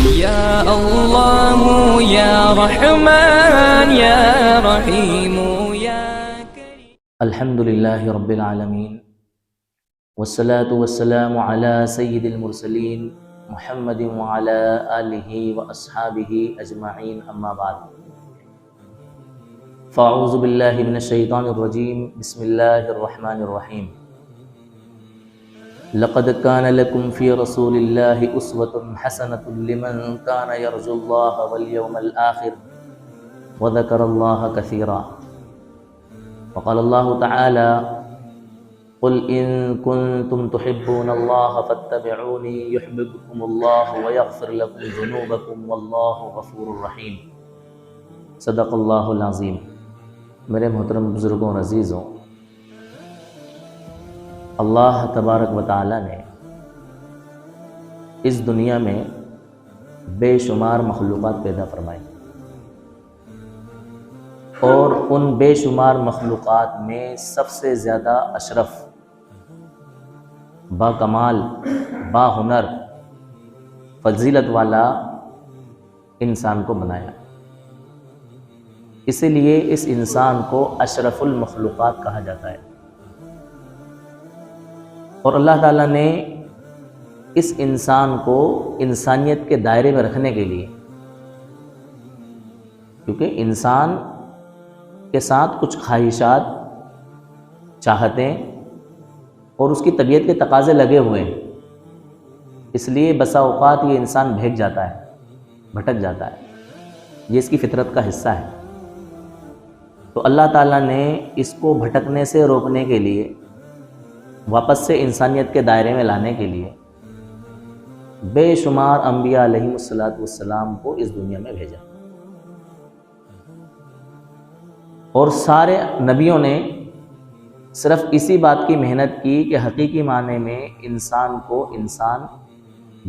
يا الله يا رحمن يا رحيم يا كريم. الحمد لله رب العالمين والصلاة والسلام على سيد المرسلين محمد وعلى آله وأصحابه أجمعين أما بعد فأعوذ بالله من الشيطان الرجيم بسم الله الرحمن الرحيم لقد كان لكم في رسول الله أسوة حسنة لمن كان يرجو الله واليوم الآخر وذكر الله كثيرا وقال الله تعالى قل إن كنتم تحبون الله فاتبعوني يحببكم الله ويغفر لكم ذنوبكم والله غفور رحيم صدق اللہ العظیم. میرے محترم بزرگوں اور عزیزوں، اللہ تبارک و تعالی نے اس دنیا میں بے شمار مخلوقات پیدا فرمائی، اور ان بے شمار مخلوقات میں سب سے زیادہ اشرف، با کمال، با ہنر، فضیلت والا انسان کو بنایا. اسی لیے اس انسان کو اشرف المخلوقات کہا جاتا ہے. اور اللہ تعالیٰ نے اس انسان کو انسانیت کے دائرے میں رکھنے کے لیے، کیونکہ انسان کے ساتھ کچھ خواہشات، چاہتیں اور اس کی طبیعت کے تقاضے لگے ہوئے ہیں، اس لیے بسا اوقات یہ انسان بھیگ جاتا ہے، بھٹک جاتا ہے. یہ اس کی فطرت کا حصہ ہے. تو اللہ تعالیٰ نے اس کو بھٹکنے سے روکنے کے لیے، واپس سے انسانیت کے دائرے میں لانے کے لیے بے شمار انبیاء علیہم السلام کو اس دنیا میں بھیجا. اور سارے نبیوں نے صرف اسی بات کی محنت کی کہ حقیقی معنی میں انسان کو انسان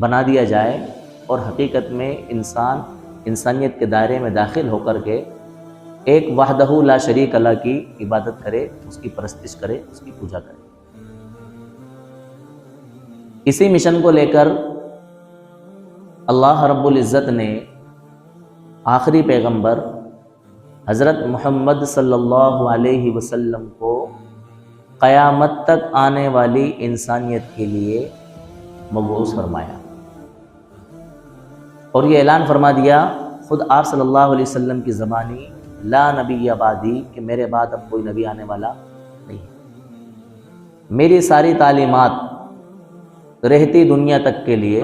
بنا دیا جائے، اور حقیقت میں انسان انسانیت کے دائرے میں داخل ہو کر کے ایک وحدہ لا شریک اللہ کی عبادت کرے، اس کی پرستش کرے، اس کی پوجا کرے. اسی مشن کو لے کر اللہ رب العزت نے آخری پیغمبر حضرت محمد صلی اللہ علیہ وسلم کو قیامت تک آنے والی انسانیت کے لیے مبعوث فرمایا، اور یہ اعلان فرما دیا خود آپ صلی اللہ علیہ وسلم کی زبانی، لا نبی بعدی، کہ میرے بعد اب کوئی نبی آنے والا نہیں. میری ساری تعلیمات رہتی دنیا تک کے لیے،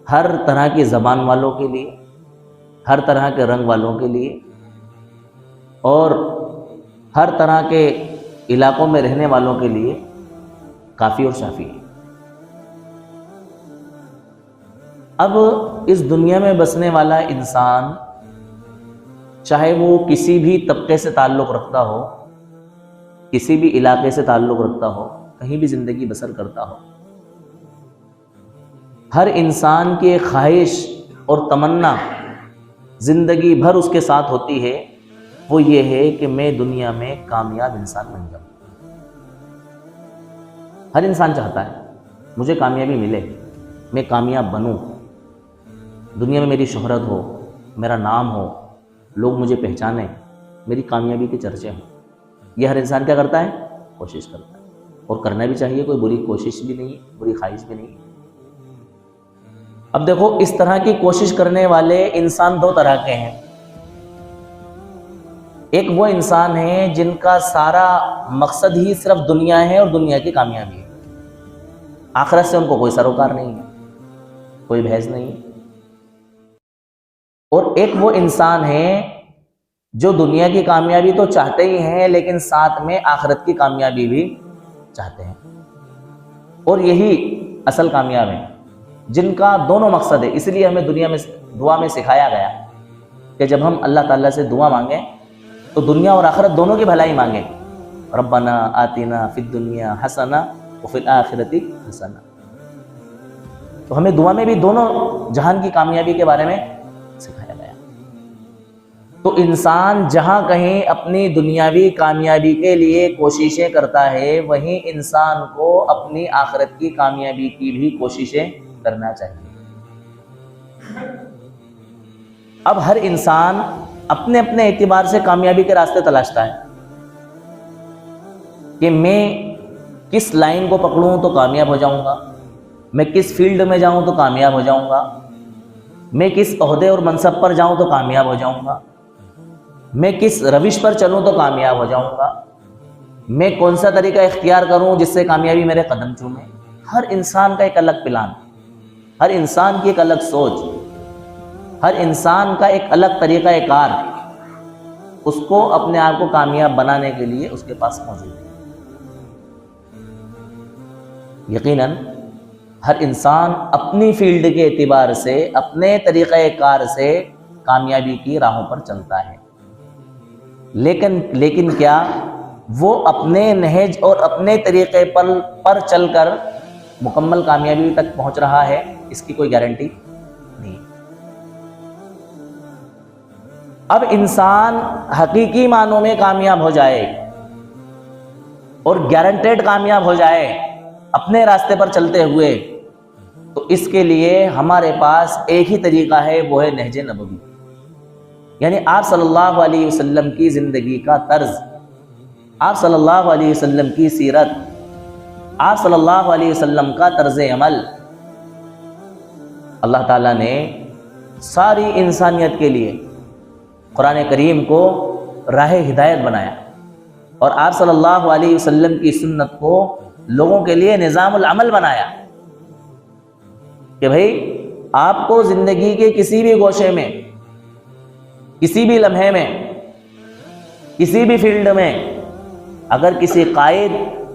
ہر طرح کی زبان والوں کے لیے، ہر طرح کے رنگ والوں کے لیے، اور ہر طرح کے علاقوں میں رہنے والوں کے لیے کافی اور شافی ہے. اب اس دنیا میں بسنے والا انسان، چاہے وہ کسی بھی طبقے سے تعلق رکھتا ہو، کسی بھی علاقے سے تعلق رکھتا ہو، کہیں بھی زندگی بسر کرتا ہو، ہر انسان کی ایک خواہش اور تمنا زندگی بھر اس کے ساتھ ہوتی ہے، وہ یہ ہے کہ میں دنیا میں کامیاب انسان بن جاؤں. ہر انسان چاہتا ہے مجھے کامیابی ملے، میں کامیاب بنوں، دنیا میں میری شہرت ہو، میرا نام ہو، لوگ مجھے پہچانیں، میری کامیابی کے چرچے ہوں. یہ ہر انسان کیا کرتا ہے؟ کوشش کرتا ہے، اور کرنا بھی چاہیے. کوئی بری کوشش بھی نہیں ہے، بری خواہش بھی نہیں ہے. اب دیکھو، اس طرح کی کوشش کرنے والے انسان دو طرح کے ہیں. ایک وہ انسان ہیں جن کا سارا مقصد ہی صرف دنیا ہے اور دنیا کی کامیابی ہے، آخرت سے ان کو کوئی سروکار نہیں ہے، کوئی بحث نہیں ہے. اور ایک وہ انسان ہے جو دنیا کی کامیابی تو چاہتے ہی ہیں، لیکن ساتھ میں آخرت کی کامیابی بھی چاہتے ہیں. اور یہی اصل کامیاب ہیں، جن کا دونوں مقصد ہے. اس لیے ہمیں دنیا میں دعا میں سکھایا گیا کہ جب ہم اللہ تعالیٰ سے دعا مانگیں تو دنیا اور آخرت دونوں کی بھلائی مانگیں. ربنا آتنا فی الدنیا حسنہ وفی الآخرۃ حسنہ. تو ہمیں دعا میں بھی دونوں جہان کی کامیابی کے بارے میں سکھایا گیا. تو انسان جہاں کہیں اپنی دنیاوی کامیابی کے لیے کوششیں کرتا ہے، وہیں انسان کو اپنی آخرت کی کامیابی کی بھی کوششیں کرنا چاہیے. اب ہر انسان اپنے اپنے اعتبار سے کامیابی کے راستے تلاشتا ہے کہ میں کس لائن کو پکڑوں تو کامیاب ہو جاؤں گا، میں کس فیلڈ میں جاؤں تو کامیاب ہو جاؤں گا، میں کس عہدے اور منصب پر جاؤں تو کامیاب ہو جاؤں گا، میں کس روش پر چلوں تو کامیاب ہو جاؤں گا، میں کون سا طریقہ اختیار کروں جس سے کامیابی میرے قدم چومے۔ ہر انسان کا ایک الگ پلان، ہر انسان کی ایک الگ سوچ، ہر انسان کا ایک الگ طریقہ کار اس کو اپنے آپ کو کامیاب بنانے کے لیے اس کے پاس موجود ہے۔ یقیناً ہر انسان اپنی فیلڈ کے اعتبار سے اپنے طریقہ کار سے کامیابی کی راہوں پر چلتا ہے، لیکن کیا وہ اپنے نہج اور اپنے طریقے پر چل کر مکمل کامیابی تک پہنچ رہا ہے؟ اس کی کوئی گارنٹی نہیں۔ اب انسان حقیقی معنوں میں کامیاب ہو جائے اور گارنٹیڈ کامیاب ہو جائے اپنے راستے پر چلتے ہوئے، تو اس کے لیے ہمارے پاس ایک ہی طریقہ ہے، وہ ہے نہج نبوی، یعنی آپ صلی اللہ علیہ وسلم کی زندگی کا طرز، آپ صلی اللہ علیہ وسلم کی سیرت، آپ صلی اللہ علیہ وسلم کا طرز عمل۔ اللہ تعالیٰ نے ساری انسانیت کے لیے قرآن کریم کو راہ ہدایت بنایا، اور آپ صلی اللہ علیہ وسلم کی سنت کو لوگوں کے لیے نظام العمل بنایا کہ بھئی آپ کو زندگی کے کسی بھی گوشے میں، کسی بھی لمحے میں، کسی بھی فیلڈ میں اگر کسی قائد،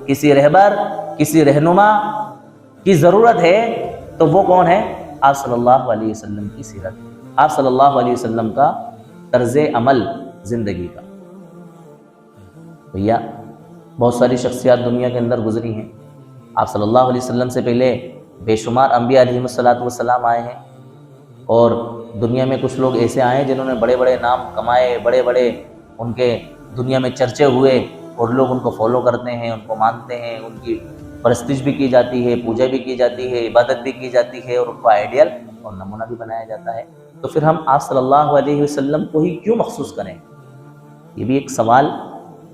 کسی رہبر، کسی رہنما کی ضرورت ہے تو وہ کون ہے؟ آپ صلی اللہ علیہ وسلم کی سیرت، آپ صلی اللہ علیہ وسلم کا طرز عمل زندگی کا۔ بھیا بہت ساری شخصیات دنیا کے اندر گزری ہیں، آپ صلی اللہ علیہ وسلم سے پہلے بے شمار انبیاء علیہ السلام آئے ہیں، اور دنیا میں کچھ لوگ ایسے آئے ہیں جنہوں نے بڑے بڑے نام کمائے، بڑے بڑے ان کے دنیا میں چرچے ہوئے، اور لوگ ان کو فالو کرتے ہیں، ان کو مانتے ہیں، ان کی پرستش بھی کی جاتی ہے، پوجا بھی کی جاتی ہے، عبادت بھی کی جاتی ہے، اور ان کو آئیڈیل اور نمونہ بھی بنایا جاتا ہے۔ تو پھر ہم آپ صلی اللہ علیہ وسلم کو ہی کیوں مخصوص کریں؟ یہ بھی ایک سوال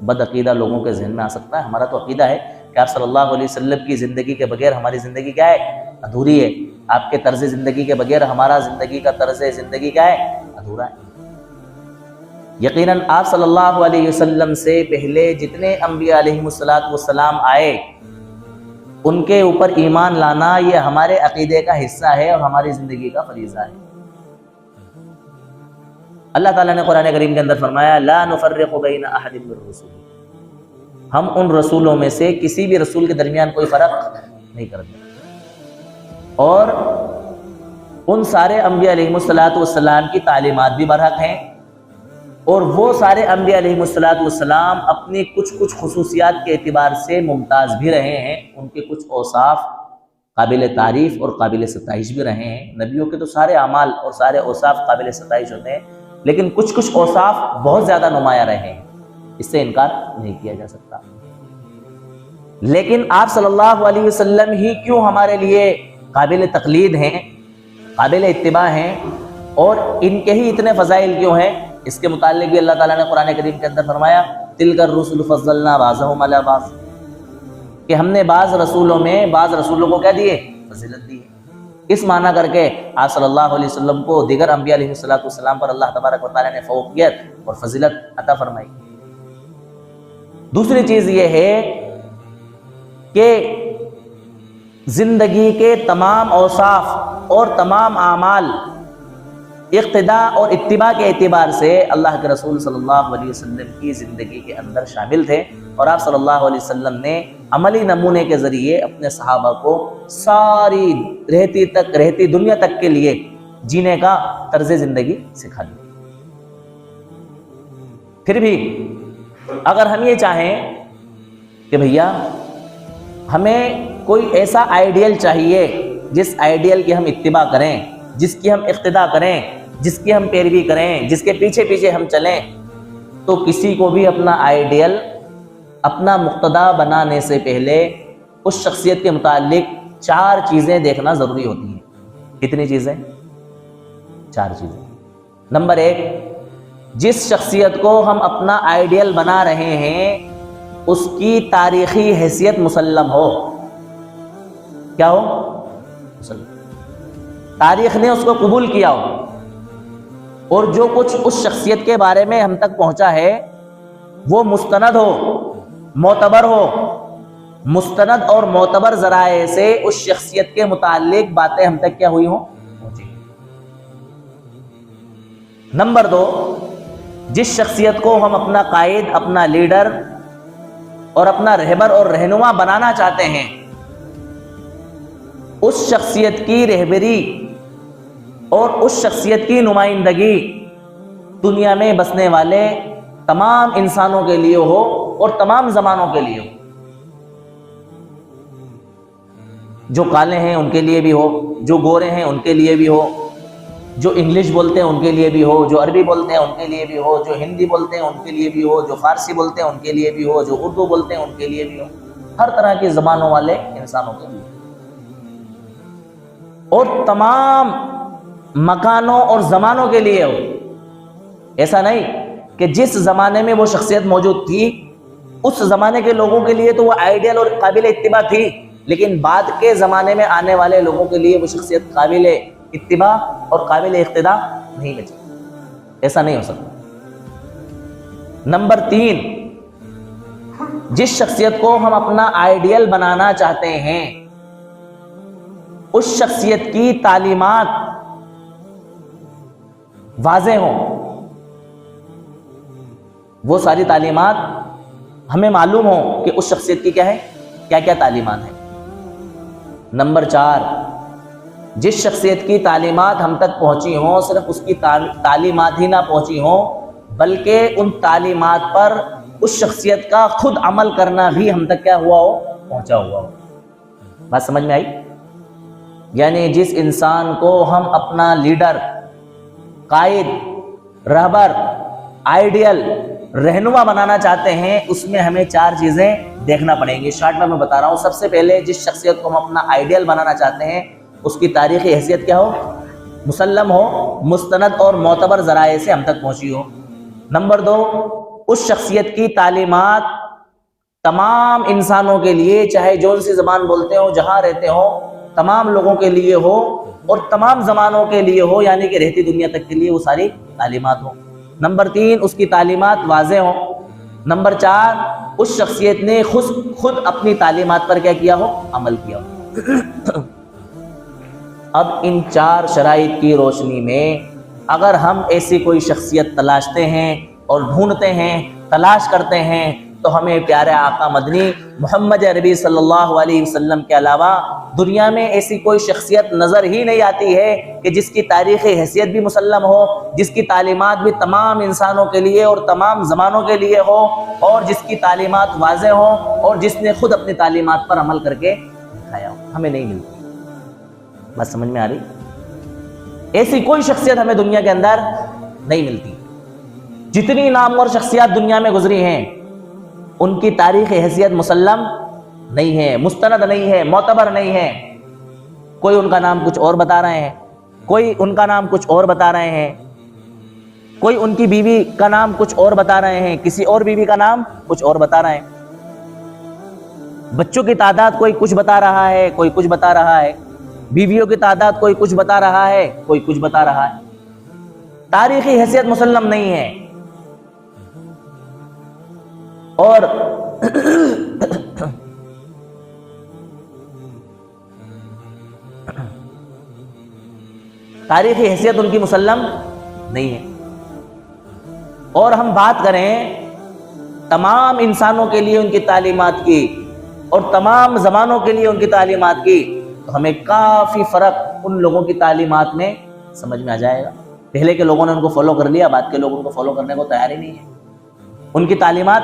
بد عقیدہ لوگوں کے ذہن میں آ سکتا ہے۔ ہمارا تو عقیدہ ہے کہ آپ صلی اللہ علیہ وسلم کی زندگی کے بغیر ہماری زندگی کیا ہے؟ ادھوری ہے۔ آپ کے طرز زندگی کے بغیر ہمارا زندگی کا طرز زندگی کیا ہے؟ ادھورا ہے۔ یقیناً آپ صلی اللہ علیہ وسلم سے پہلے جتنے انبیاء علیہ السلام آئے، ان کے اوپر ایمان لانا یہ ہمارے عقیدے کا حصہ ہے اور ہماری زندگی کا فریضہ ہے۔ اللہ تعالیٰ نے قرآن کریم کے اندر فرمایا لا نفرق بین احد من الرسل، ہم ان رسولوں میں سے کسی بھی رسول کے درمیان کوئی فرق نہیں کرتے، اور ان سارے انبیاء علیہ السلام کی تعلیمات بھی برحق ہیں، اور وہ سارے انبیاء علیہ السلام اپنی کچھ خصوصیات کے اعتبار سے ممتاز بھی رہے ہیں، ان کے کچھ اوصاف قابل تعریف اور قابل ستائش بھی رہے ہیں۔ نبیوں کے تو سارے اعمال اور سارے اوصاف قابل ستائش ہوتے ہیں، لیکن کچھ اوصاف بہت زیادہ نمایاں رہے ہیں، اس سے انکار نہیں کیا جا سکتا۔ لیکن آپ صلی اللہ علیہ وسلم ہی کیوں ہمارے لیے قابل تقلید ہیں، قابل اتباع ہیں، اور ان کے ہی اتنے فضائل کیوں ہیں؟ اس کے متعلق بھی اللہ تعالیٰ نے قرآن کریم کے اندر فرمایا تلک الرسل فضلنا بعضهم علی بعض، کہ ہم نے بعض رسولوں میں بعض رسولوں کو کیا دیے؟ فضیلت دی ہے۔ اس معنی کر کے آپ صلی اللہ علیہ وسلم کو دیگر انبیاء علیہ السلام پر اللہ تبارک و تعالیٰ نے فوقیت اور فضیلت عطا فرمائی۔ دوسری چیز یہ ہے کہ زندگی کے تمام اوصاف اور تمام اعمال اقتداء اور اتباع کے اعتبار سے اللہ کے رسول صلی اللہ علیہ وسلم کی زندگی کے اندر شامل تھے، اور آپ صلی اللہ علیہ وسلم نے عملی نمونے کے ذریعے اپنے صحابہ کو ساری رہتی دنیا تک کے لیے جینے کا طرز زندگی سکھا دی۔ پھر بھی اگر ہم یہ چاہیں کہ بھیا ہمیں کوئی ایسا آئیڈیل چاہیے جس آئیڈیل کی ہم اتباع کریں، جس کی ہم اقتداء کریں، جس کی ہم پیروی کریں، جس کے پیچھے پیچھے ہم چلیں، تو کسی کو بھی اپنا آئیڈیل، اپنا مقتدا بنانے سے پہلے اس شخصیت کے متعلق 4 چیزیں دیکھنا ضروری ہوتی ہیں۔ کتنی چیزیں؟ 4 چیزیں. نمبر 1، جس شخصیت کو ہم اپنا آئیڈیل بنا رہے ہیں اس کی تاریخی حیثیت مسلم ہو. کیا ہو؟ مسلم. تاریخ نے اس کو قبول کیا ہو، اور جو کچھ اس شخصیت کے بارے میں ہم تک پہنچا ہے وہ مستند ہو، معتبر ہو. مستند اور معتبر ذرائع سے اس شخصیت کے متعلق باتیں ہم تک کیا ہوئی ہوں؟ پہنچی. نمبر 2، جس شخصیت کو ہم اپنا قائد، اپنا لیڈر اور اپنا رہبر اور رہنما بنانا چاہتے ہیں، اس شخصیت کی رہبری اور اس شخصیت کی نمائندگی دنیا میں بسنے والے تمام انسانوں کے لیے ہو اور تمام زمانوں کے لیے ہو. جو کالے ہیں ان کے لیے بھی ہو، جو گورے ہیں ان کے لیے بھی ہو، جو انگلش بولتے ہیں ان کے لیے بھی ہو، جو عربی بولتے ہیں ان کے لیے بھی ہو، جو ہندی بولتے ہیں ان کے لیے بھی ہو، جو فارسی بولتے ہیں ان کے لیے بھی ہو، جو اردو بولتے ہیں ان کے لیے بھی ہو. ہر طرح کی زبانوں والے انسانوں کے لیے، اور تمام مکانوں اور زمانوں کے لیے ہو. ایسا نہیں کہ جس زمانے میں وہ شخصیت موجود تھی اس زمانے کے لوگوں کے لیے تو وہ آئیڈیل اور قابل اتباع تھی، لیکن بعد کے زمانے میں آنے والے لوگوں کے لیے وہ شخصیت قابل اتباع اور قابل اقتداء نہیں بچی. ایسا نہیں ہو سکتا. نمبر 3، جس شخصیت کو ہم اپنا آئیڈیل بنانا چاہتے ہیں اس شخصیت کی تعلیمات واضح ہوں. وہ ساری تعلیمات ہمیں معلوم ہوں کہ اس شخصیت کی کیا ہے، کیا کیا تعلیمات ہیں. نمبر 4، جس شخصیت کی تعلیمات ہم تک پہنچی ہوں صرف اس کی تعلیمات ہی نہ پہنچی ہوں بلکہ ان تعلیمات پر اس شخصیت کا خود عمل کرنا بھی ہم تک کیا ہوا ہو، پہنچا ہوا ہو. بات سمجھ میں آئی؟ یعنی جس انسان کو ہم اپنا لیڈر، قائد، رہبر، آئیڈیل، رہنما بنانا چاہتے ہیں اس میں ہمیں 4 چیزیں دیکھنا پڑیں گی. شارٹ میں بتا رہا ہوں. سب سے پہلے جس شخصیت کو ہم اپنا آئیڈیل بنانا چاہتے ہیں اس کی تاریخی حیثیت کیا ہو؟ مسلم ہو، مستند اور معتبر ذرائع سے ہم تک پہنچی ہو. نمبر 2، اس شخصیت کی تعلیمات تمام انسانوں کے لیے، چاہے جو سی زبان بولتے ہوں، جہاں رہتے ہوں، تمام لوگوں کے لیے ہو اور تمام زمانوں کے لیے ہو، یعنی کہ رہتی دنیا تک کے لیے وہ ساری تعلیمات ہوں. نمبر 3، اس کی تعلیمات واضح ہوں. نمبر 4، اس شخصیت نے خود اپنی تعلیمات پر کیا کیا ہو؟ عمل کیا ہو. اب ان 4 شرائط کی روشنی میں اگر ہم ایسی کوئی شخصیت تلاشتے ہیں اور ڈھونڈتے ہیں، تلاش کرتے ہیں، تو ہمیں پیارے آقا مدنی محمد عربی صلی اللہ علیہ وسلم کے علاوہ دنیا میں ایسی کوئی شخصیت نظر ہی نہیں آتی ہے کہ جس کی تاریخی حیثیت بھی مسلم ہو، جس کی تعلیمات بھی تمام انسانوں کے لیے اور تمام زمانوں کے لیے ہو، اور جس کی تعلیمات واضح ہوں اور جس نے خود اپنی تعلیمات پر عمل کر کے دکھایا ہو. ہمیں نہیں ملتی. بات سمجھ میں آ رہی؟ ایسی کوئی شخصیت ہمیں دنیا کے اندر نہیں ملتی. جتنی نامور شخصیات دنیا میں گزری ہیں ان کی تاریخی حیثیت مسلم نہیں ہے، مستند نہیں ہے، معتبر نہیں ہے. کوئی ان کا نام کچھ اور بتا رہے ہیں، کوئی ان کا نام کچھ اور بتا رہے ہیں، کوئی ان کی بیوی کا نام کچھ اور بتا رہے ہیں، کسی اور بیوی کا نام کچھ اور بتا رہے ہیں. بچوں کی تعداد کوئی کچھ بتا رہا ہے، کوئی کچھ بتا رہا ہے. بیویوں کی تعداد کوئی کچھ بتا رہا ہے، کوئی کچھ بتا رہا ہے. تاریخی حیثیت مسلم نہیں ہے. اور تاریخی حیثیت ان کی مسلم نہیں ہے. اور ہم بات کریں تمام انسانوں کے لیے ان کی تعلیمات کی اور تمام زمانوں کے لیے ان کی تعلیمات کی، تو ہمیں کافی فرق ان لوگوں کی تعلیمات میں سمجھ میں آ جائے گا. پہلے کے لوگوں نے ان کو فالو کر لیا، بعد کے لوگ ان کو فالو کرنے کو تیار ہی نہیں ہے. ان کی تعلیمات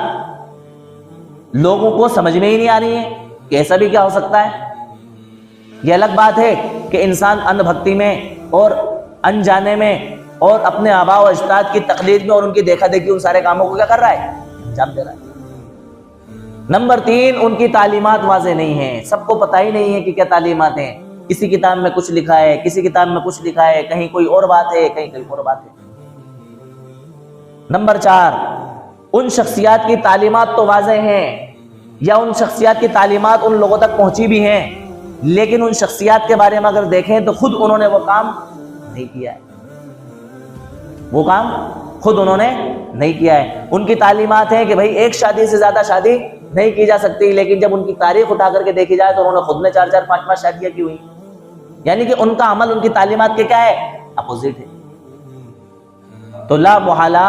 لوگوں کو سمجھ میں ہی نہیں آ رہی ہے کہ ایسا بھی کیا ہو سکتا ہے. یہ الگ بات ہے کہ انسان ان بھکتی میں اور انجانے میں اور اپنے آباء و اجداد کی تقلید میں اور ان کی دیکھا دیکھی ان سارے کاموں کو کیا کر رہا ہے؟ انجام دے رہا ہے. نمبر 3، ان کی تعلیمات واضح نہیں ہیں. سب کو پتہ ہی نہیں ہے کہ کیا تعلیمات ہیں. کسی کتاب میں کچھ لکھا ہے، کسی کتاب میں کچھ لکھا ہے، کہیں کوئی اور بات ہے، کہیں اور بات ہے۔ نمبر 4، ان شخصیات کی تعلیمات تو واضح ہیں، یا ان شخصیات کی تعلیمات ان لوگوں تک پہنچی بھی ہیں، لیکن ان شخصیات کے بارے میں اگر دیکھیں تو خود انہوں نے وہ کام نہیں کیا ہے، وہ کام خود انہوں نے نہیں کیا ہے۔ ان کی تعلیمات ہیں کہ بھائی ایک شادی سے زیادہ شادی نہیں کی جا سکتی، لیکن جب ان کی تاریخ اٹھا کر کے دیکھی جائے تو انہوں نے خود نے 4 5 شادیاں کی ہوئی، یعنی کہ ان کا عمل ان کی تعلیمات کے کیا ہے؟ اپوزٹ ہے۔ تو لا محالہ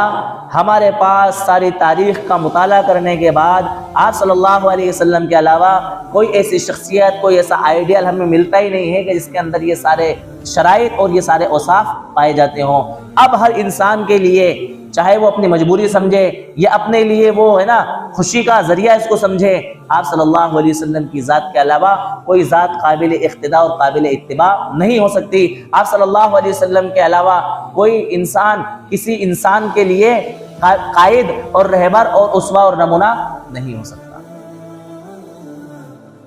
ہمارے پاس ساری تاریخ کا مطالعہ کرنے کے بعد آپ صلی اللہ علیہ وسلم کے علاوہ کوئی ایسی شخصیت، کوئی ایسا آئیڈیل ہمیں ملتا ہی نہیں ہے کہ جس کے اندر یہ سارے شرائط اور یہ سارے اوصاف پائے جاتے ہوں۔ اب ہر انسان کے لیے، چاہے وہ اپنی مجبوری سمجھے یا اپنے لیے وہ ہے نا خوشی کا ذریعہ اس کو سمجھے، آپ صلی اللہ علیہ وسلم کی ذات کے علاوہ کوئی ذات قابل اقتداء اور قابل اتباع نہیں ہو سکتی۔ آپ صلی اللہ علیہ وسلم کے علاوہ کوئی انسان کسی انسان کے لیے قائد اور رہبر اور اسوہ اور نمونہ نہیں ہو سکتا۔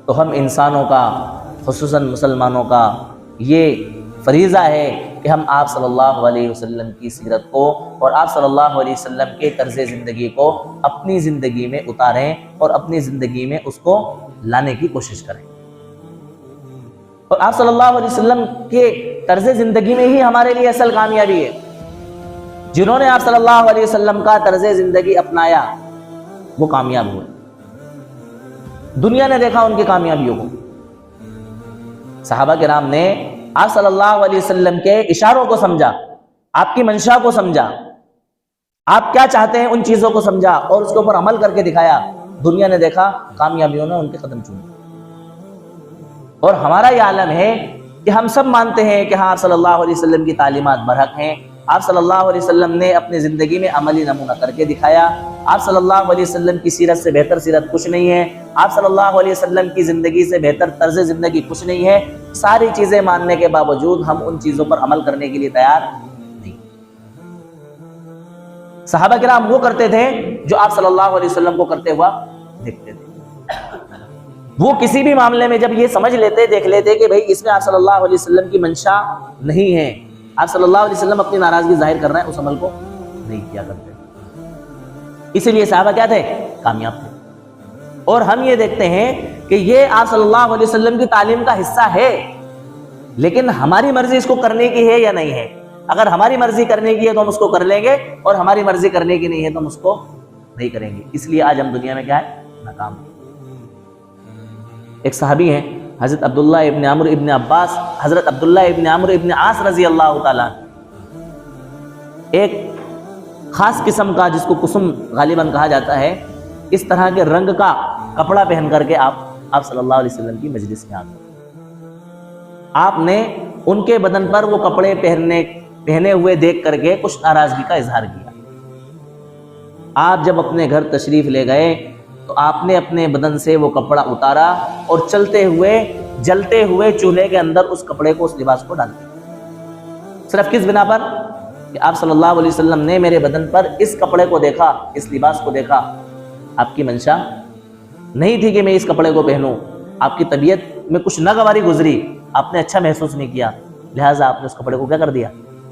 تو ہم انسانوں کا، خصوصاً مسلمانوں کا یہ فریضہ ہے کہ ہم آپ صلی اللہ علیہ وسلم کی سیرت کو اور آپ صلی اللہ علیہ وسلم کے طرز زندگی کو اپنی زندگی میں اتاریں اور اپنی زندگی میں اس کو لانے کی کوشش کریں۔ اور آپ صلی اللہ علیہ وسلم کے طرز زندگی میں ہی ہمارے لیے اصل کامیابی ہے۔ جنہوں نے آپ صلی اللہ علیہ وسلم کا طرز زندگی اپنایا وہ کامیاب ہوئے، دنیا نے دیکھا ان کی کامیابیوں کو۔ صحابہ کرام نے آپ صلی اللہ علیہ وسلم کے اشاروں کو سمجھا، آپ کی منشا کو سمجھا، آپ کیا چاہتے ہیں ان چیزوں کو سمجھا اور اس کے اوپر عمل کر کے دکھایا۔ دنیا نے دیکھا، کامیابیوں نے ان کے قدم چومے۔ اور ہمارا یہ عالم ہے کہ ہم سب مانتے ہیں کہ ہاں آپ صلی اللہ علیہ وسلم کی تعلیمات برحق ہیں، آپ صلی اللہ علیہ وسلم نے اپنی زندگی میں عملی نمونہ کر کے دکھایا، آپ صلی اللہ علیہ وسلم کی سیرت سے بہتر سیرت کچھ نہیں ہے، آپ صلی اللہ علیہ وسلم کی زندگی سے بہتر طرز زندگی کچھ نہیں ہے۔ ساری چیزیں ماننے کے باوجود ہم ان چیزوں پر عمل کرنے کے لیے تیار نہیں۔ صحابہ کرام وہ کرتے تھے جو آپ صلی اللہ علیہ وسلم کو کرتے ہوا دیکھتے تھے۔ وہ کسی بھی معاملے میں جب یہ سمجھ لیتے، دیکھ لیتے کہ بھئی اس میں آپ صلی اللہ علیہ وسلم کی منشا نہیں ہے، آپ صلی اللہ علیہ وسلم اپنی ناراضگی ظاہر کر رہے ہیں، اس عمل کو نہیں کیا کرتے۔ اسی لیے صحابہ کیا تھے؟ کامیاب تھے۔ اور ہم یہ دیکھتے ہیں کہ یہ آپ صلی اللہ علیہ وسلم کی تعلیم کا حصہ ہے، لیکن ہماری مرضی اس کو کرنے کی ہے یا نہیں ہے۔ اگر ہماری مرضی کرنے کی ہے تو ہم اس کو کر لیں گے، اور ہماری مرضی کرنے کی نہیں ہے تو ہم اس کو نہیں کریں گے۔ اس لیے آج ہم دنیا میں کیا ہے؟ ناکام ہیں۔ ایک صحابی ہیں حضرت عبداللہ ابن عمرو ابن عباس، حضرت عبداللہ ابن عمرو ابن عاص رضی اللہ تعالیٰ، ایک خاص قسم کا جس کو قسم غالباً کہا جاتا ہے، اس طرح کے رنگ کا کپڑا پہن کر کے آپ صلی اللہ علیہ وسلم کی مجلس میں آتے۔ آپ نے ان کے بدن پر وہ کپڑے پہنے ہوئے دیکھ کر کے کچھ ناراضگی کا اظہار کیا۔ آپ جب اپنے گھر تشریف لے گئے تو آپ نے اپنے بدن سے وہ کپڑا اتارا اور چلتے ہوئے جلتے ہوئے چولہے کے اندر اس کپڑے کو، اس لباس کو ڈال دیا۔ صرف کس بنا پر؟ کہ آپ صلی اللہ علیہ وسلم نے میرے بدن پر اس کپڑے کو دیکھا، اس لباس کو دیکھا، آپ کی منشا نہیں تھی کہ میں اس کپڑے کو پہنوں، آپ کی طبیعت میں کچھ ناگواری گزری، آپ نے اچھا محسوس نہیں کیا، لہٰذا آپ نے اس کپڑے کو کیا کر دیا؟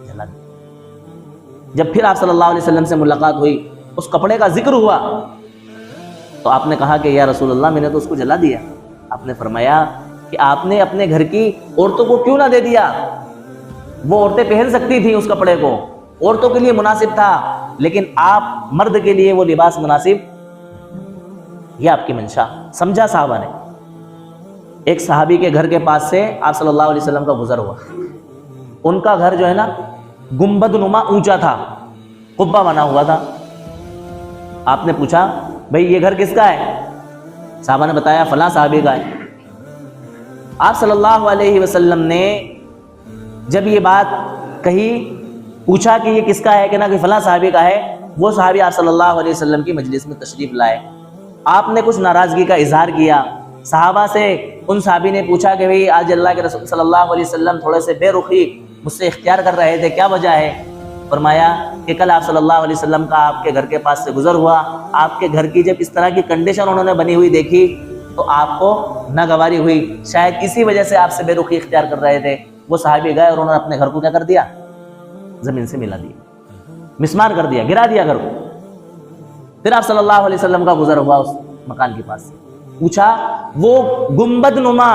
جلا دیا۔ جب پھر آپ صلی اللہ علیہ وسلم سے ملاقات ہوئی، اس کپڑے کا ذکر ہوا تو آپ نے کہا کہ یا رسول اللہ میں نے تو اس کو جلا دیا۔ آپ نے فرمایا کہ آپ نے اپنے گھر کی عورتوں کو کیوں نہ دے دیا؟ وہ عورتیں پہن سکتی تھیں اس کپڑے کو، عورتوں کے لیے مناسب تھا، لیکن آپ مرد کے لیے وہ لباس مناسب، یہ آپ کی منشا سمجھا صحابہ نے۔ ایک صحابی کے گھر کے پاس سے آپ صلی اللہ علیہ وسلم کا گزر ہوا۔ ان کا گھر جو ہے نا گنبد نما اونچا تھا، قبہ بنا ہوا تھا۔ آپ نے پوچھا بھئی یہ گھر کس کا ہے؟ صحابہ نے بتایا فلاں صحابی کا ہے۔ آپ صلی اللہ علیہ وسلم نے جب یہ بات کہی، پوچھا کہ یہ کس کا ہے، کہ نہ کہ فلاں صحابی کا ہے، وہ صحابی آپ صلی اللہ علیہ وسلم کی مجلس میں تشریف لائے۔ آپ نے کچھ ناراضگی کا اظہار کیا۔ صحابہ سے ان صحابی نے پوچھا کہ بھئی آج اللہ کے رسول صلی اللہ علیہ وسلم تھوڑے سے بے رخی مجھ سے اختیار کر رہے تھے، کیا وجہ ہے؟ فرمایا کہ کل آپ صلی اللہ علیہ وسلم کا آپ کے گھر کے پاس سے گزر ہوا، آپ کے گھر کی جب اس طرح کی کنڈیشن انہوں نے بنی ہوئی دیکھی تو آپ کو ناگواری ہوئی، شاید اسی وجہ سے آپ سے بے رخی اختیار کر رہے تھے. وہ صحابی گئے اور انہوں نے اپنے گھر کو کیا کر دیا؟ زمین سے ملا دیا، مسمار کر دیا، گرا دیا گھر کو. پھر آپ صلی اللہ علیہ وسلم کا گزر ہوا اس مکان کے پاس سے. پوچھا وہ گنبد نما،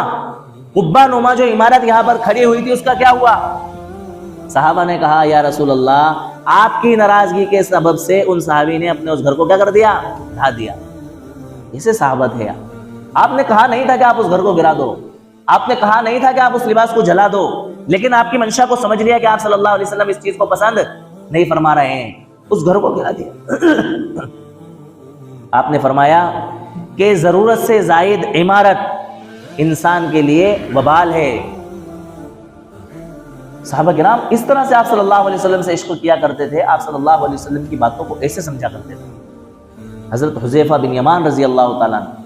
قبہ نما جو عمارت یہاں پر کھڑی ہوئی تھی اس کا کیا ہوا؟ صحابہ نے کہا یا رسول اللہ آپ کی ناراضگی کے سبب سے ان صحابی نے اپنے اس گھر کو کیا کر دیا؟ ڈھا دیا. اسے صحابت ہے. آپ نے کہا نہیں تھا کہ آپ اس گھر کو گرا دو، آپ نے کہا نہیں تھا کہ آپ اس لباس کو جلا دو، لیکن آپ کی منشا کو سمجھ لیا کہ آپ صلی اللہ علیہ وسلم اس چیز کو پسند نہیں فرما رہے ہیں، اس گھر کو گرا دیا. آپ نے فرمایا کہ ضرورت سے زائد عمارت انسان کے لیے وبال ہے. صحابہ کرام اس طرح سے آپ صلی اللہ علیہ وسلم سے عشق کیا کرتے تھے، آپ صلی اللہ علیہ وسلم کی باتوں کو ایسے سمجھا کرتے تھے. حضرت حذیفہ بن یمان رضی اللہ تعالیٰ عنہ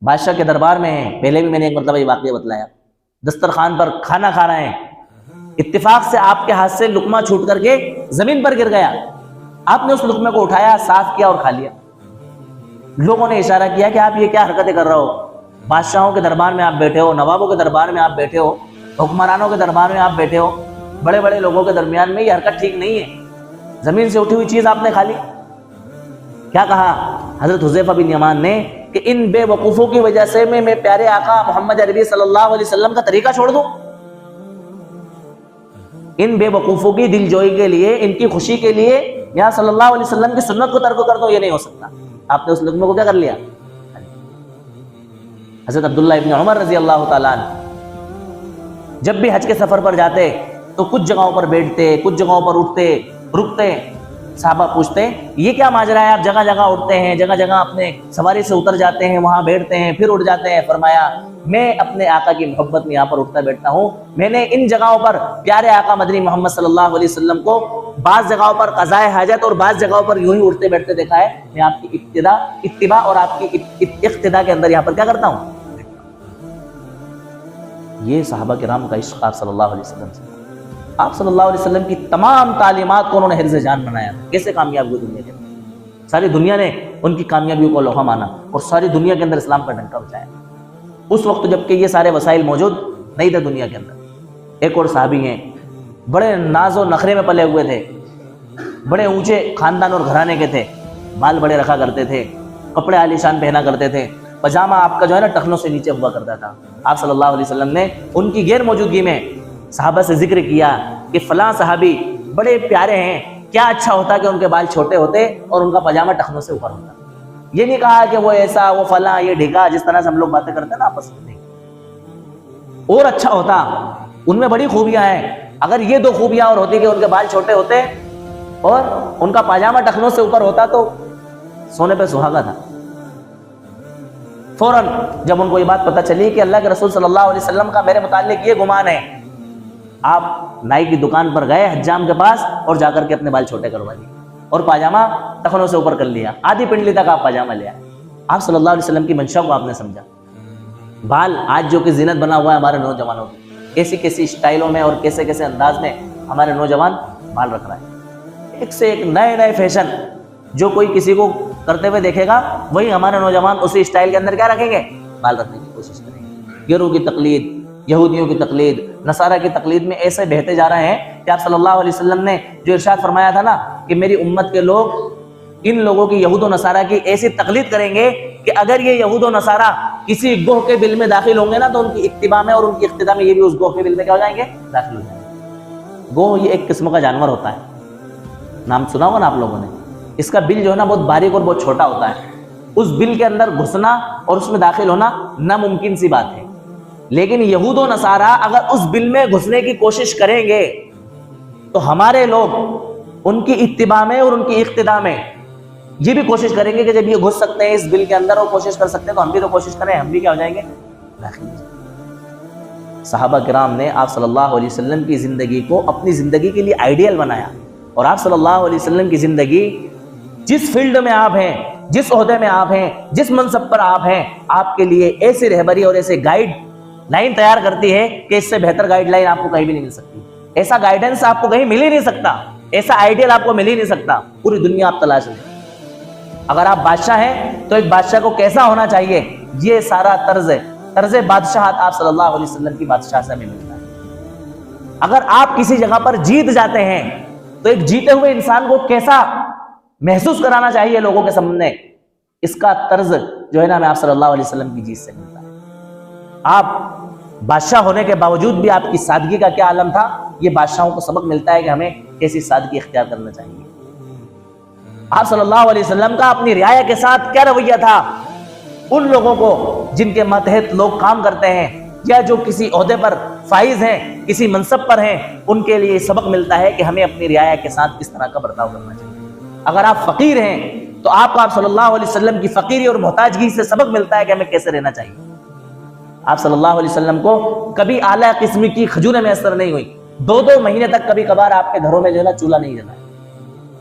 بادشاہ کے دربار میں ہیں. پہلے بھی میں نے ایک مرتبہ یہ واقعہ بتلایا. دسترخوان پر کھانا کھا رہے ہیں، اتفاق سے آپ کے ہاتھ سے لقمہ چھوٹ کر کے زمین پر گر گیا. آپ نے اس لقمے کو اٹھایا، صاف کیا اور کھا لیا. لوگوں نے اشارہ کیا کہ آپ یہ کیا حرکتیں کر رہے ہو؟ بادشاہوں کے دربار میں آپ بیٹھے ہو، نوابوں کے دربار میں آپ بیٹھے ہو، حکمرانوں کے دربار میں آپ بیٹھے ہو، بڑے بڑے لوگوں کے درمیان میں یہ حرکت ٹھیک نہیں ہے. زمین سے اٹھی ہوئی چیز آپ نے کھا لی. کیا کہا حضرت حذیفہ بن یمان نے کہ ان بے وقوفوں کی وجہ سے میں پیارے آقا محمد عربی صلی اللہ علیہ وسلم کا طریقہ چھوڑ دوں؟ ان بے وقوفوں کی دل جوئی کے لیے، ان کی خوشی کے لیے یہاں صلی اللہ علیہ وسلم کی سنت کو ترک کر دوں؟ یہ نہیں ہو سکتا. آپ نے اس لقمے کو کیا کر لیا؟ حضرت عبداللہ ابن عمر رضی اللہ تعالیٰ عنہ جب بھی حج کے سفر پر جاتے تو کچھ جگہوں پر بیٹھتے، کچھ جگہوں پر اٹھتے رکتے. صحابہ پوچھتے یہ کیا ماجرا ہے؟ آپ جگہ جگہ اٹھتے ہیں، جگہ جگہ اپنے سواری سے اتر جاتے ہیں، وہاں بیٹھتے ہیں، پھر اٹھ جاتے ہیں. فرمایا میں اپنے آقا کی محبت میں یہاں پر اٹھتا بیٹھتا ہوں. میں نے ان جگہوں پر پیارے آقا مدنی محمد صلی اللہ علیہ وسلم کو بعض جگہوں پر قضاء حاجت اور بعض جگہوں پر یوں ہی اٹھتے بیٹھتے دیکھا ہے. میں آپ کی اتباع اور آپ کی اقتداء کے اندر یہاں پر کیا کرتا ہوں. یہ صحابہ کرام کا عشق آپ صلی اللہ علیہ وسلم سے. آپ صلی اللہ علیہ وسلم کی تمام تعلیمات کو انہوں نے حرز جان بنایا. کیسے کامیاب ہوئے دنیا کے اندر؟ ساری دنیا نے ان کی کامیابیوں کو لوہا مانا اور ساری دنیا کے اندر اسلام کا ڈنکا بجایا. اس وقت جبکہ یہ سارے وسائل موجود نہیں تھے دنیا کے اندر. ایک اور صحابی ہیں، بڑے ناز و نخرے میں پلے ہوئے تھے، بڑے اونچے خاندان اور گھرانے کے تھے، بال بڑے رکھا کرتے تھے، کپڑے عالیشان پہنا کرتے تھے، پاجامہ آپ کا جو ہے نا ٹخنوں سے نیچے ہوا کرتا تھا. آپ صلی اللہ علیہ وسلم نے ان کی غیر موجودگی میں صحابہ سے ذکر کیا کہ فلاں صحابی بڑے پیارے ہیں، کیا اچھا ہوتا کہ ان کے بال چھوٹے ہوتے اور ان کا پاجامہ ٹخنوں سے اوپر ہوتا. یہ نہیں کہا کہ وہ ایسا، وہ فلاں، یہ ڈھیکا، جس طرح سے ہم لوگ باتیں کرتے ہیں نا آپس میں. اور اچھا ہوتا، ان میں بڑی خوبیاں ہیں. اگر یہ دو خوبیاں اور ہوتی کہ ان کے بال چھوٹے ہوتے اور ان کا پاجامہ ٹخنوں سے اوپر ہوتا تو سونے پہ سہاگا تھا. فوراً جب ان کو یہ بات پتہ چلی کہ اللہ کے رسول صلی اللہ علیہ وسلم کا میرے متعلق یہ گمان ہے، آپ نائی کی دکان پر گئے حجام کے پاس اور جا کر کے اپنے بال چھوٹے کروا لیے اور پاجامہ ٹخنوں سے اوپر کر لیا. آدھی پنڈلی تک آپ پاجامہ لیا. آپ صلی اللہ علیہ وسلم کی منشا کو آپ نے سمجھا. بال آج جو کہ زینت بنا ہوا ہے ہمارے نوجوانوں کی، کیسی کیسی اسٹائلوں میں اور کیسے کیسے انداز میں ہمارے نوجوان بال رکھ رہا ہے. ایک سے ایک نئے نئے فیشن جو کوئی کسی کو کرتے ہوئے دیکھے گا وہی ہمارے نوجوان اسی اسٹائل کے اندر کیا رکھیں گے؟ بال رکھنے کی کوشش کریں گے. گیروں کی تقلید، یہودیوں کی تقلید، نصارہ کی تقلید میں ایسے بہتے جا رہے ہیں کہ آپ صلی اللہ علیہ وسلم نے جو ارشاد فرمایا تھا نا کہ میری امت کے لوگ ان لوگوں کی یہود و نصارہ کی ایسی تقلید کریں گے کہ اگر یہ یہود و نصارہ کسی گوہ کے بل میں داخل ہوں گے نا تو ان کی اتباع میں اور ان کی اقتداء میں یہ بھی اس گوہ کے بل میں کیا ہو جائیں گے؟ داخل ہو جائیں گے. گوہ یہ ایک قسم کا جانور ہوتا ہے، نام سنا ہوگا نا آپ لوگوں نے. اس کا بل جو ہے نا بہت باریک اور بہت چھوٹا ہوتا ہے. اس بل کے اندر گھسنا اور اس میں داخل ہونا ناممکن سی بات ہے. لیکن یہود و نصارہ اگر اس بل میں گھسنے کی کوشش کریں گے تو ہمارے لوگ ان کی اتباع میں اور ان کی اقتداء میں یہ بھی کوشش کریں گے کہ جب یہ گھس سکتے ہیں اس بل کے اندر اور کوشش کر سکتے ہیں تو ہم بھی تو کوشش کریں، ہم بھی کیا ہو جائیں گے؟ داخل. صحابہ کرام نے آپ صلی اللہ علیہ وسلم کی زندگی کو اپنی زندگی کے لیے آئیڈیل بنایا. اور آپ صلی اللہ علیہ وسلم کی زندگی جس فیلڈ میں آپ ہیں، جس عہدے میں آپ ہیں، جس منصب پر آپ ہیں، آپ کے لیے ایسی رہبری اور ایسے گائیڈ لائن تیار کرتی ہے کہ اس سے بہتر گائیڈ لائن آپ کو کہیں بھی نہیں مل سکتی. ایسا گائیڈنس آپ کو کہیں مل ہی نہیں سکتا، ایسا آئیڈیل آپ کو مل ہی نہیں سکتا. پوری دنیا آپ تلاش لیں. اگر آپ بادشاہ ہیں تو ایک بادشاہ کو کیسا ہونا چاہیے یہ سارا طرز بادشاہت آپ صلی اللہ علیہ وسلم کی بادشاہ سے ہمیں ملتا ہے۔ اگر آپ کسی جگہ پر جیت جاتے ہیں تو ایک جیتے ہوئے انسان کو کیسا محسوس کرانا چاہیے لوگوں کے سامنے، اس کا طرز جو ہے نا ہمیں آپ صلی اللہ علیہ وسلم کی جیت سے ملتا ہے۔ آپ بادشاہ ہونے کے باوجود بھی آپ کی سادگی کا کیا عالم تھا، یہ بادشاہوں کو سبق ملتا ہے کہ ہمیں کیسی سادگی اختیار کرنا چاہیے۔ آپ صلی اللہ علیہ وسلم کا اپنی رعایا کے ساتھ کیا رویہ تھا، ان لوگوں کو جن کے ماتحت لوگ کام کرتے ہیں یا جو کسی عہدے پر فائز ہیں، کسی منصب پر ہیں، ان کے لیے سبق ملتا ہے کہ ہمیں اپنی رعایا کے ساتھ کس طرح کا برتاؤ کرنا چاہیے۔ اگر آپ فقیر ہیں تو آپ صلی اللہ علیہ وسلم کی فقیری اور محتاجگی سے سبق ملتا ہے کہ ہمیں کیسے رہنا چاہیے۔ آپ صلی اللہ علیہ وسلم کو کبھی اعلیٰ قسم کی کھجوریں میسر نہیں ہوئی، 2 مہینے تک کبھی کبھار آپ کے گھروں میں جو ہے نا چولہا نہیں جلا ہے۔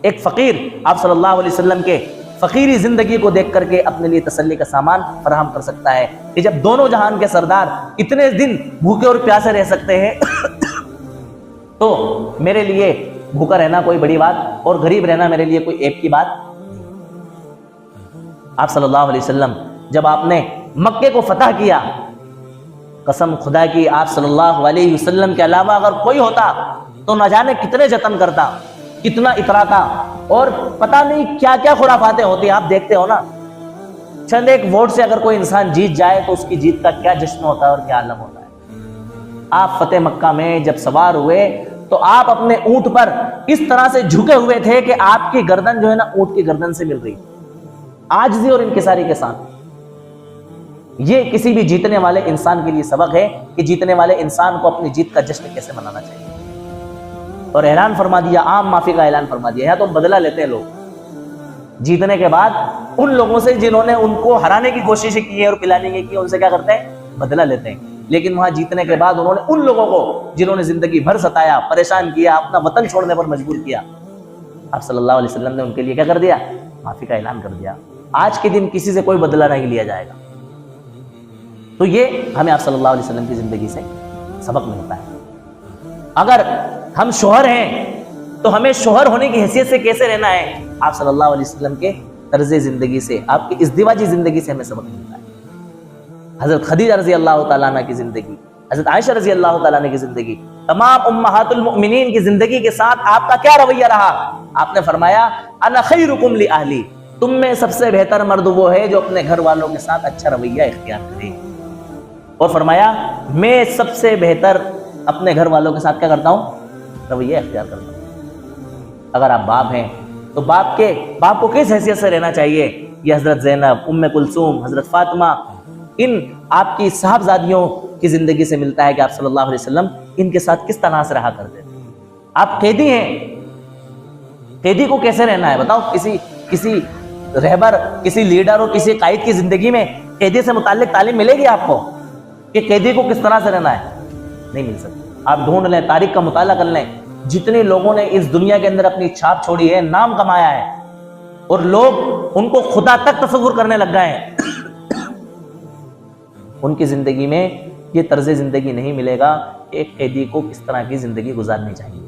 ایک فقیر آپ صلی اللہ علیہ وسلم کے فقیری زندگی کو دیکھ کر کے اپنے لیے تسلی کا سامان فراہم کر سکتا ہے کہ جب دونوں جہان کے سردار اتنے دن بھوکے اور پیاسے رہ سکتے ہیں تو میرے لیے بھوکا رہنا کوئی بڑی بات اور غریب رہنا میرے لیے کوئی عیب کی بات۔ آپ صلی اللہ علیہ وسلم جب آپ نے مکے کو فتح کیا، قسم خدا کی آپ صلی اللہ علیہ وسلم کے علاوہ اگر کوئی ہوتا تو نہ جانے کتنے جتن کرتا، کتنا اتراتا اور پتہ نہیں کیا کیا خرافاتیں ہوتی۔ آپ دیکھتے ہو نا، چند ایک ووٹ سے اگر کوئی انسان جیت جائے تو اس کی جیت کا کیا جشن ہوتا ہے اور کیا عالم ہوتا ہے۔ آپ فتح مکہ میں جب سوار ہوئے تو آپ اپنے اونٹ پر اس طرح سے جھکے ہوئے تھے کہ آپ کی گردن جو ہے نا اونٹ کی گردن سے مل رہی، عاجزی اور انکساری کے ساتھ۔ یہ کسی بھی جیتنے والے انسان کے لیے سبق ہے کہ جیتنے والے انسان کو اپنی جیت کا جشن کیسے منانا چاہیے۔ اور اعلان فرما دیا، عام معافی کا اعلان فرما دیا۔ یہاں تو بدلہ لیتے ہیں لوگ جیتنے کے بعد، ان لوگوں سے جنہوں نے ان کو ہرانے کی کوشش کی ہے اور پلانے کی ان سے کیا کرتے ہیں، بدلہ لیتے ہیں۔ لیکن وہاں جیتنے کے بعد انہوں نے ان لوگوں کو جنہوں نے زندگی بھر ستایا، پریشان کیا، اپنا وطن چھوڑنے پر مجبور کیا، آپ صلی اللہ علیہ وسلم نے ان کے لیے کیا کر دیا، معافی کا اعلان کر دیا۔ آج کے دن کسی سے کوئی بدلہ نہیں لیا جائے گا۔ تو یہ ہمیں آپ صلی اللہ علیہ وسلم کی زندگی سے سبق ملتا ہے۔ اگر ہم شوہر ہیں تو ہمیں شوہر ہونے کی حیثیت سے کیسے رہنا ہے، آپ صلی اللہ علیہ وسلم کے طرز زندگی سے، آپ کی ازدواجی زندگی سے ہمیں سبق ملتا ہے۔ حضرت خدیجہ رضی اللہ تعالیٰ عنہ کی زندگی، حضرت عائشہ رضی اللہ تعالیٰ عنہ کی زندگی، تمام امہات المؤمنین کی زندگی کے ساتھ آپ کا کیا رویہ رہا؟ آپ نے فرمایا انا خیرکم لأہلی، تم میں سب سے بہتر مرد وہ ہے جو اپنے گھر والوں کے ساتھ اچھا رویہ اختیار کرے، اور فرمایا میں سب سے بہتر اپنے گھر والوں کے ساتھ کیا کرتا ہوں، رویہ اختیار کرتا ہوں۔ اگر آپ باپ ہیں تو باپ کو کس حیثیت سے رہنا چاہیے، یہ حضرت زینب، ام کلثوم، حضرت فاطمہ، ان آپ کی صاحبزادیوں کی زندگی سے ملتا ہے کہ آپ صلی اللہ علیہ وسلم ان کے ساتھ کس طرح سے رہا کرتے تھے۔ آپ قیدی ہیں، قیدی کو کیسے رہنا ہے بتاؤ؟ کسی رہبر، کسی لیڈر اور کسی قائد کی زندگی میں قیدی سے متعلق تعلیم ملے گی آپ کو کہ قیدی کو کس طرح سے رہنا ہے؟ نہیں مل سکتی۔ آپ ڈھونڈ لیں، تاریخ کا مطالعہ کر لیں، جتنے لوگوں نے اس دنیا کے اندر اپنی چھاپ چھوڑی ہے، نام کمایا ہے، اور لوگ ان کو خدا تک تصور کرنے لگ گئے ہیں، ان کی زندگی میں یہ طرز زندگی نہیں ملے گا کہ ایک قیدی کو کس طرح کی زندگی گزارنی چاہیے۔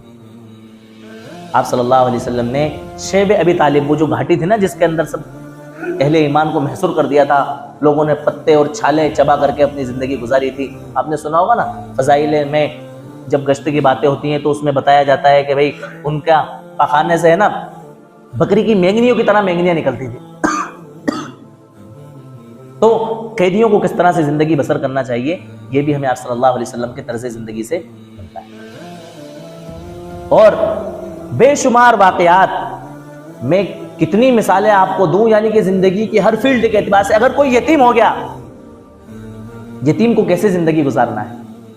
آپ صلی اللہ علیہ وسلم نے شیب ابی طالب، وہ جو گھاٹی تھی نا جس کے اندر سب اہل ایمان کو محصور کر دیا تھا، لوگوں نے پتے اور چھالے چبا کر کے اپنی زندگی گزاری تھی۔ آپ نے سنا ہوگا نا، فضائل میں جب گشت کی باتیں ہوتی ہیں تو اس میں بتایا جاتا ہے کہ بھئی ان کا پخانے سے ہے نا بکری کی مینگنیوں کی طرح مینگنیاں نکلتی تھی۔ تو قیدیوں کو کس طرح سے زندگی بسر کرنا چاہیے، یہ بھی ہمیں آپ صلی اللہ علیہ وسلم کے طرز زندگی سے ملتا ہے۔ اور بے شمار واقعات میں کتنی مثالیں آپ کو دوں، یعنی کہ زندگی کی ہر فیلڈ کے اعتبار سے، اگر کوئی یتیم ہو گیا، یتیم کو کیسے زندگی گزارنا ہے،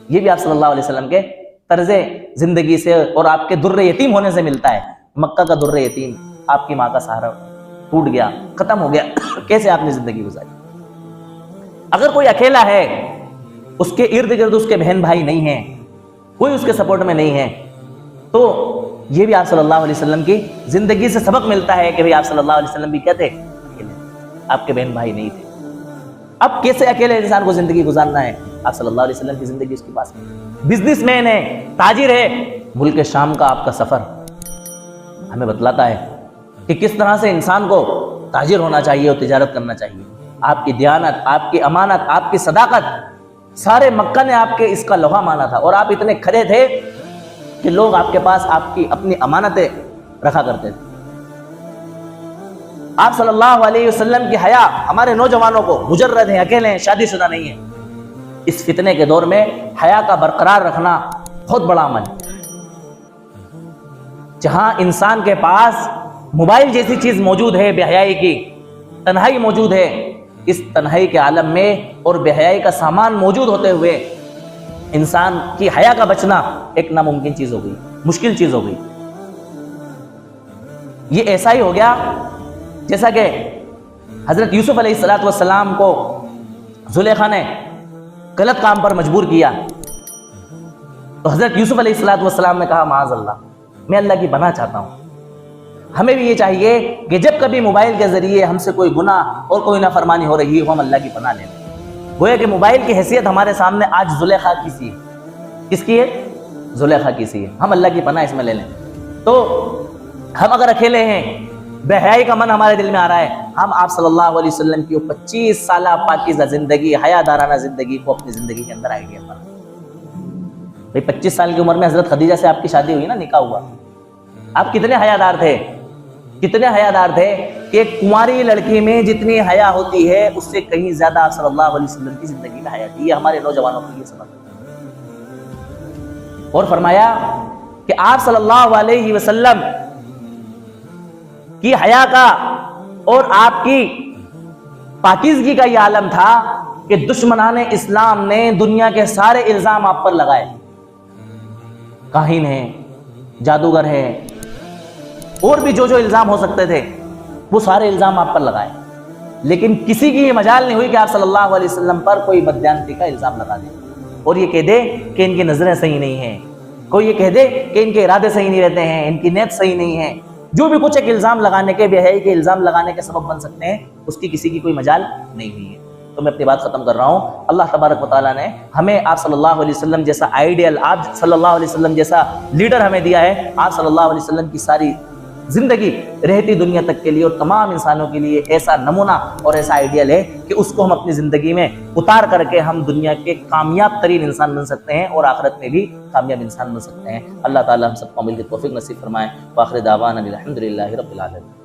یہ بھی آپ صلی اللہ علیہ وسلم کے طرز زندگی سے اور آپ کے در یتیم ہونے سے ملتا ہے۔ مکہ کا در یتیم، آپ کی ماں کا سہارا ٹوٹ گیا، ختم ہو گیا، کیسے آپ نے زندگی گزاری۔ اگر کوئی اکیلا ہے، اس کے ارد گرد اس کے بہن بھائی نہیں ہیں، کوئی اس کے سپورٹ میں نہیں ہے، تو یہ بھی آپ صلی اللہ علیہ وسلم کی زندگی سے سبق ملتا ہے کہ بھئی آپ صلی اللہ علیہ وسلم بھی کیا تھے، اکیلے، آپ کے بہن بھائی نہیں تھے۔ اب کیسے اکیلے انسان کو زندگی گزارنا ہے، آپ صلی اللہ علیہ وسلم کی زندگی اس کے پاس میں۔ بزنس مین ہے، تاجر ہے، ملک شام کا آپ کا سفر ہمیں بتلاتا ہے کہ کس طرح سے انسان کو تاجر ہونا چاہیے اور تجارت کرنا چاہیے۔ آپ کی دیانت، آپ کی امانت، آپ کی صداقت، سارے مکہ نے آپ کے اس کا لوہا مانا تھا، اور آپ اتنے کھڑے تھے کہ لوگ آپ کے پاس آپ کی اپنی امانتیں رکھا کرتے تھے۔ آپ صلی اللہ علیہ وسلم کی حیا ہمارے نوجوانوں کو، مجرد ہیں، اکیلے ہیں، شادی شدہ نہیں ہیں، اس فتنے کے دور میں حیا کا برقرار رکھنا بہت بڑا عمل ہے۔ جہاں انسان کے پاس موبائل جیسی چیز موجود ہے، بے حیائی کی تنہائی موجود ہے، اس تنہائی کے عالم میں اور بے حیائی کا سامان موجود ہوتے ہوئے انسان کی حیا کا بچنا ایک ناممکن چیز ہو گئی، مشکل چیز ہو گئی۔ یہ ایسا ہی ہو گیا جیسا کہ حضرت یوسف علیہ السلام کو زلیخا نے غلط کام پر مجبور کیا، تو حضرت یوسف علیہ السلام نے کہا معاذ اللہ، میں اللہ کی پناہ چاہتا ہوں۔ ہمیں بھی یہ چاہیے کہ جب کبھی موبائل کے ذریعے ہم سے کوئی گناہ اور کوئی نافرمانی ہو رہی ہو، ہم اللہ کی پناہ لیں۔ گویا کہ موبائل کی حیثیت ہمارے سامنے آج زلیخا کی سی ہے۔ کس کی ہے؟ زلیخا کی سی ہے۔ ہم اللہ کی پناہ اس میں لے لیں۔ تو ہم اگر اکیلے ہیں، بے حیائی کا من ہمارے دل میں آ رہا ہے، ہم آپ صلی اللہ علیہ وسلم کی 25 سالہ پاکیزہ زندگی، حیادارانہ زندگی کو اپنی زندگی کے اندر آئیڈیا بنا۔ بھئی 25 سال کی عمر میں حضرت خدیجہ سے آپ کی شادی ہوئی نا، نکاح ہوا، آپ کتنے حیادار تھے؟ کتنے حیادار تھے کہ ایک کنواری لڑکی میں جتنی حیا ہوتی ہے اس سے کہیں زیادہ آپ صلی اللہ علیہ وسلم کی زندگی میں حیا تھی۔ یہ ہمارے نوجوانوں کے لیے سبق ہے۔ اور فرمایا کہ آپ صلی اللہ علیہ وسلم کی حیا کا اور آپ کی پاکیزگی کا یہ عالم تھا کہ دشمنان اسلام نے دنیا کے سارے الزام آپ پر لگائے، کاہن ہیں، جادوگر ہیں، اور بھی جو الزام ہو سکتے تھے وہ سارے الزام آپ پر لگائے، لیکن کسی کی یہ مجال نہیں ہوئی کہ آپ صلی اللہ علیہ وسلم پر کوئی بددیانتی کا الزام لگا دے اور یہ کہہ دے کہ ان کی نظریں صحیح نہیں ہیں، کوئی یہ کہہ دے کہ ان کے ارادے صحیح نہیں رہتے ہیں، ان کی نیت صحیح نہیں ہے۔ جو بھی کچھ ایک الزام لگانے کے، بے حیائی کے الزام لگانے کے سبب بن سکتے ہیں، اس کی کسی کی کوئی مجال نہیں ہوئی ہے۔ تو میں اپنی بات ختم کر رہا ہوں۔ اللہ تبارک و تعالیٰ نے ہمیں آپ صلی اللہ علیہ وسلم جیسا آئیڈیل، آپ صلی اللہ علیہ وسلم جیسا لیڈر ہمیں دیا ہے۔ آپ صلی اللہ علیہ وسلم کی ساری زندگی رہتی دنیا تک کے لیے اور تمام انسانوں کے لیے ایسا نمونہ اور ایسا آئیڈیل ہے کہ اس کو ہم اپنی زندگی میں اتار کر کے ہم دنیا کے کامیاب ترین انسان بن سکتے ہیں اور آخرت میں بھی کامیاب انسان بن سکتے ہیں۔ اللہ تعالیٰ ہم سب کو عمل کی توفیق نصیب فرمائے۔ وآخر دعوانا الحمدللہ رب العالمین۔